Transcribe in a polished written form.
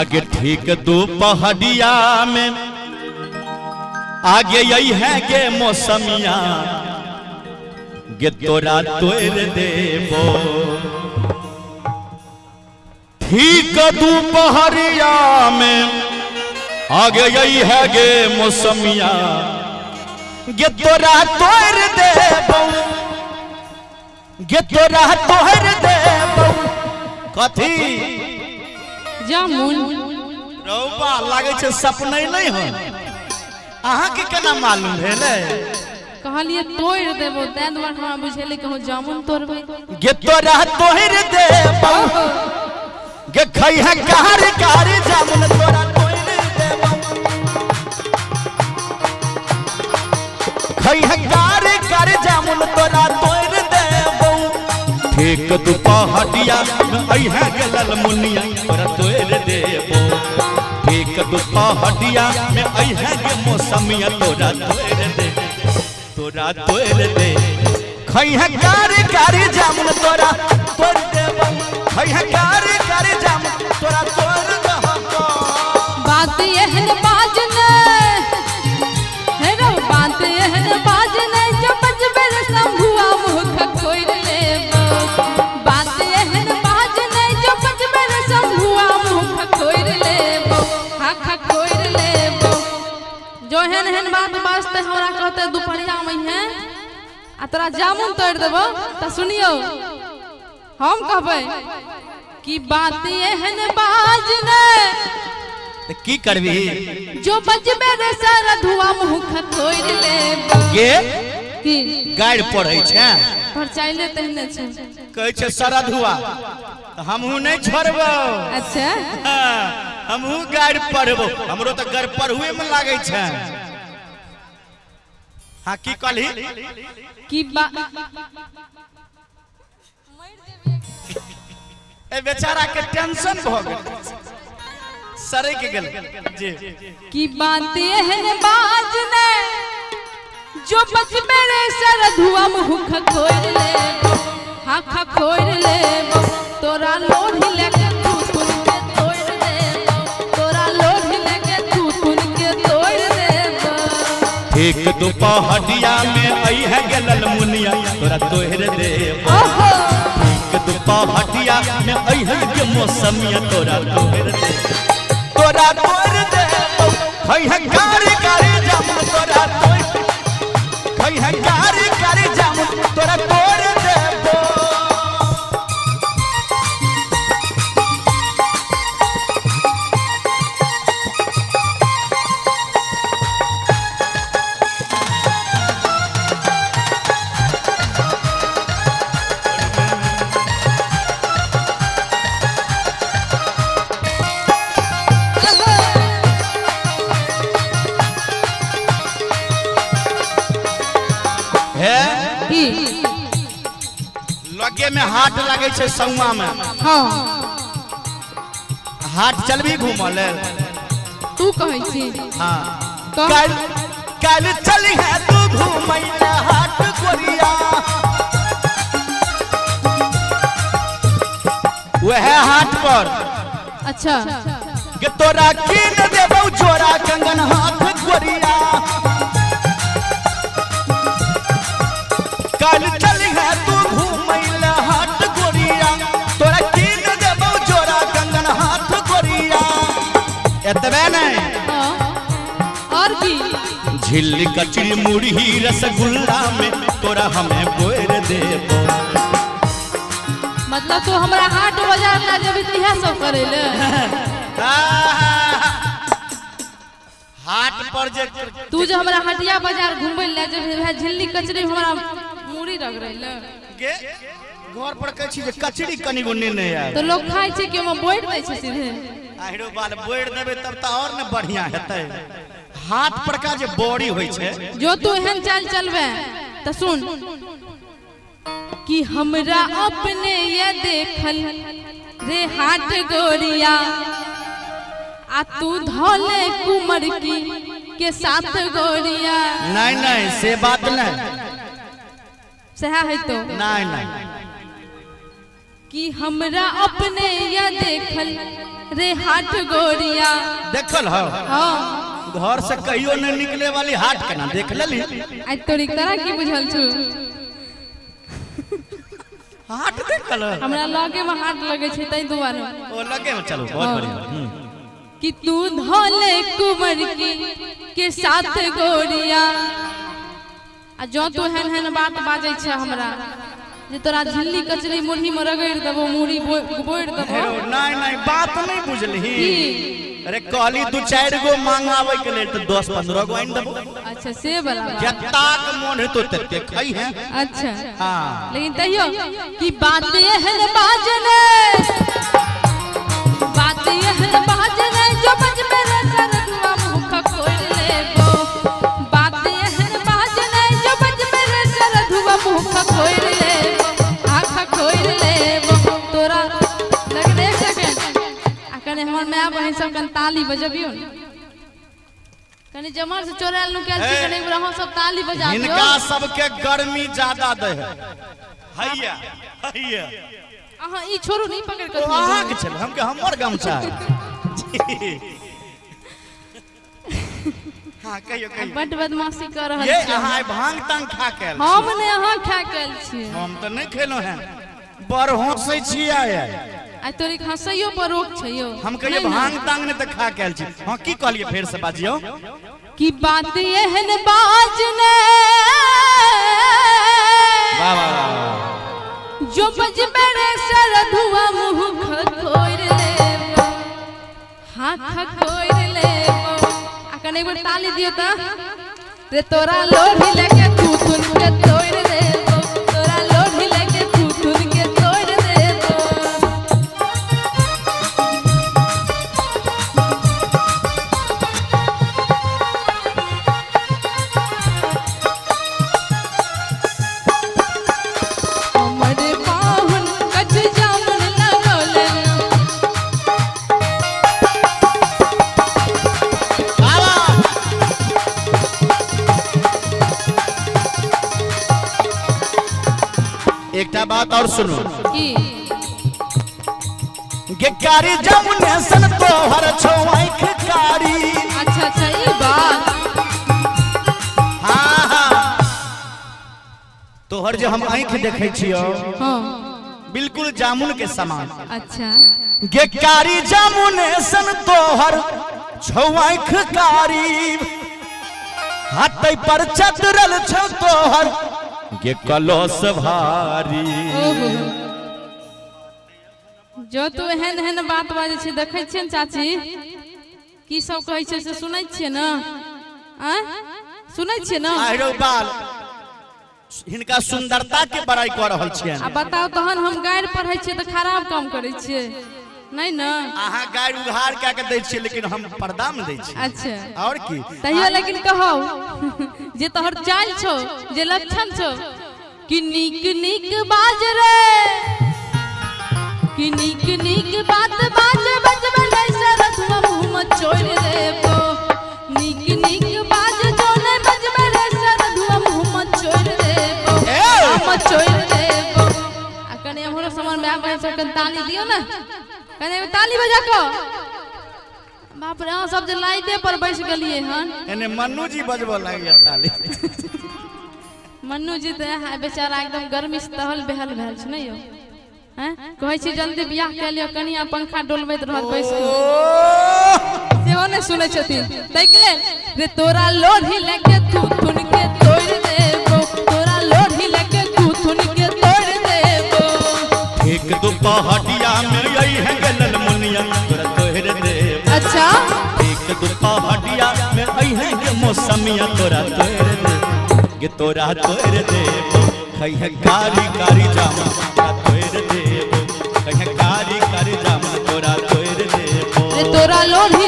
आगे ठीक दोपहरिया में आगे यही है गे मौसमिया गे तोरा तोड़ देबो। ठीक दोपहरिया में आगे यही है गे मौसमिया गे तोरा तोड़ देबो गे तोरा तोड़ देबो। कथी जामुन रौबा लागे छे सपने नहीं हो अहाँ के केना मालूम भेले कहलिए तोड़ देबो तै दुआरे हमरा बुझेले कहूं जामुन तोड़बै गे तोरा तोड़ देबो गे खई है कार कार जामुन तोरा तोड़ देबो खई है कार कार जामुन तोरा तोड़ देबो। ठीक दोपहरिया में आई है गे ललमुनिया तोरा तोड़ देबो। ठीक दोपहरिया में आई है गे मौसमिया तोरा तोड़ दे तोरा तोड़ दे। खई है कारी कारी जामुन तोरा तोड़ देबो खई है कारी कारी जामुन तोरा तोड़ देबो। बात एहन बाजने हे रो बात एहन बाजने जो बजबे रे शंभुआ मुख खोइर लेबो। बात एहन बाजने जो बजबे रे शंभुआ मुख खोइर लेबो खा खोइर लेबो। जो हेन हेन बात वास्ते हमरा कहते दुपहरिया में है आ तोरा जामुन तोड़ देबो त सुनियो हम कहबै कि बात एहन बाजने की करबी जो बजबे रे सारा धुआ मुख खोइर लेबो। गे की गाड़ पड़ै छै पर चाइले तहने छै कहै छै सारा धुआ हमहू नहीं छोड़बो। अच्छा हमहू गाड़ पढ़बो हमरो तो घर पढ़ुए में लागे छै। हाँ की कहली की ए बेचारा के टेंशन भ गेल सरे के गेल जी की बात एहन बाजने जो बजबे रे सारा धुआ मुख खोइर लेबो खा खोइर लेबो। तोरा लोढ़ी लेके तू तुन के तोड़ देबो तोरा लोढ़ी लेके तू तुन के तोड़ देबो। ठीक दोपहरिया में आई है गे ललमुनिया तोरा तोड़ देबो। ओहो ठीक दोपहरिया में आई है गे मौसमिया तोरा तोड़ देबो तोरा तोड़ देबो। खई है कारी कारी जामुन तोरा तोड़ खई है कारी कारी जामुन तोरा तोड़ देबो। लगे में हाट लगे छे सौमा में हां हाट चलबी घूम ले तू कहै छी हाँ कह। कल कल चली है तू घूमै ले हाट गोरिया वह हाट पर अच्छा के तोरा कीन देबौ जोरा कंगन हाथ गोरिया। कल चली है तू घूमै ले हाट गोरिया तोरा कीन देबौ जोरा कंगन हाथ गोरिया। एतबे नहीं और की झिल्ली कचड़ी मुरही रसगुल्ला में तोरा हमें बोर देबो। मतलब तू हमरा हाट बाजार ना जेबी त इहे सब करे ले हाट पर जे तू जो हमरा हटिया बाजार घुमबै ले जेबी वह झिल्ली कचरी हमरा मुड़ी रग रहले के घर पर कहै छी जे कचड़ी कनी गोने नहीं आए तो लोग खाइ छै कि हम बोइर दै छै सीधे आहिरो बाल बोर देबे तब त और न बढ़िया हेतै। हाट पर का जे बड़ी होय छै जो तू एहन चाल चलबे त सुन कि हमरा अपने ये देखल रे हाट गोरिया आ तू धोले कुमर की के साथ गोरिया। नहीं नहीं से बात नहीं सहा है तो नहीं नहीं कि हमरा अपने ये देखल रे हाट गोरिया देखल हो हाँ घर से कहियो नहीं निकले वाली हाट केना देख लेली आज तोरी तरह की बुझल छु हाट देखल हो हमरा लगे में हाट लगे छै तै दुआरे ओ लगे में चलो बहुत बढ़िया कि तू धोले कुंवर के साथ गोरिया आ जो तू हेन हेन बात बाजै छै हमरा जे तोरा झिल्ली कचरी मुरही में रगड़ देबो मुरही बोइर देबो नहीं नहीं बात नहीं बुझलही अरे कहली दू चार गो मांगावे के लेल तो 10-15 गो आइन देबो अच्छा से वाला जत्ताक मोन है तो तत्ते खाई है अच्छा हां लेकिन तैयो कि बात एहन बाजने जो बज मेरे सरधुआ मुख खोल लेबो बात एहन बाजने जो बज मेरे सरधुआ मुख खोल लेबो आँख खोल लेबो तोरा लग दे सेकंड आ कने हमर माय बहिन सब कन ताली बजबियो कने जमर से चोराल नुकाल छी कने एक हम सब ताली बजा दियो इनका सबके गर्मी ज्यादा दे है हैया हैया अहाँ ई छोरू नहीं पकड़ कर अहाँ के चल हमके हमर गमछा हां कहियो कहियो बड बदमाशी कर रहल ये छी अहाँ भांग तांग खा के हम ने अहाँ खा केल छी हम तो नहीं खेलो हैं बड़ हंसै छी आय आ तोरी हंसैयो पर रोक छै यो हम कहियो भांग तांग ने त खा केल छी हां की कहलिए फेर से बाजियो कि बात एहन बाजने वाह वाह जो बज मेरे सरधुआ मुख खोल लेबो हां खोल लेबो आ कने एक बार ताली दियो त रे तोरा लोढ़ी लेके तू तुन के तोड़ देबो तोरा लोढ़ी लेके तू तुन के तोड़ देबो हमरे पाहुन कच जामुन लगोले एकटा बात और सुनो की गे कारी जमुने सन तोहर छौ आँख कारी अच्छा ई बात हां हां तोहर जे हम आँख देखै छियो हां बिल्कुल जामुन के समान अच्छा गे कारी जामुने सन तोहर छौ आँख कारी हाथ पर चतरल छौ तोहर गे कलश भारी ओहो जो तू एहन एहन बात बाजै छै देखै छियै न चाची की सब कहै छै से सुनै छियै न आ सुनै छियै न आरो बाल हिनका सुंदरता के बड़ाई कर रहल छियन आ बताओ तहन हम गारि पढ़ै छियै त खराब काम करै छियै नहीं न अहाँ गारि उघार कए के दै छियै लेकिन हम पर्दा में दै छियै अच्छा और की तैयो लेकिन कहौ जे तोहर चाल छौ जे लक्षण छौ कि नीक नीक बाज रे कि नीक नीक बात बाज बजबे नहीं सरधुआ मुंह में चोर देबो नीक नीक बाज जो नहीं बजबे रे सरधुआ मुंह में चोर देबो हम चोर देबो आ कने हमरो समन में आबै सब कन ताली दियो ना कने ताली बजा को बाप रे अहाँ सब जे लाइटे पर बैस गेलिए हन एने मन्नू जी बजबो लागिए ताली मन्नू जी तो है बेचारा एकदम गर्मी से तहल बेहल भेल छै नै यो हैं कहै छी जल्दी बियाह के लियो कनिया पंखा डोलबैत रहत बैस के सेहो नै सुनै छथिन देख ले रे तोरा लोढ़ी लेके तू थुन के तोड़ देबो तोरा लोढ़ी लेके तू थुन के तोड़ देबो एक दो पहाड़िया में आई है गलल मुनिया तोरा तोड़ देबो अच्छा एक दो पहाड़िया में आई है के मौसमिया तोरा तोड़ देबो गे तोरा तोड़ देबो खै है कारी कारी जामा तोरा तोड़ देबो खै है कारी कारी जामा तोरा तोड़ देबो रे तोरा लोढ़ी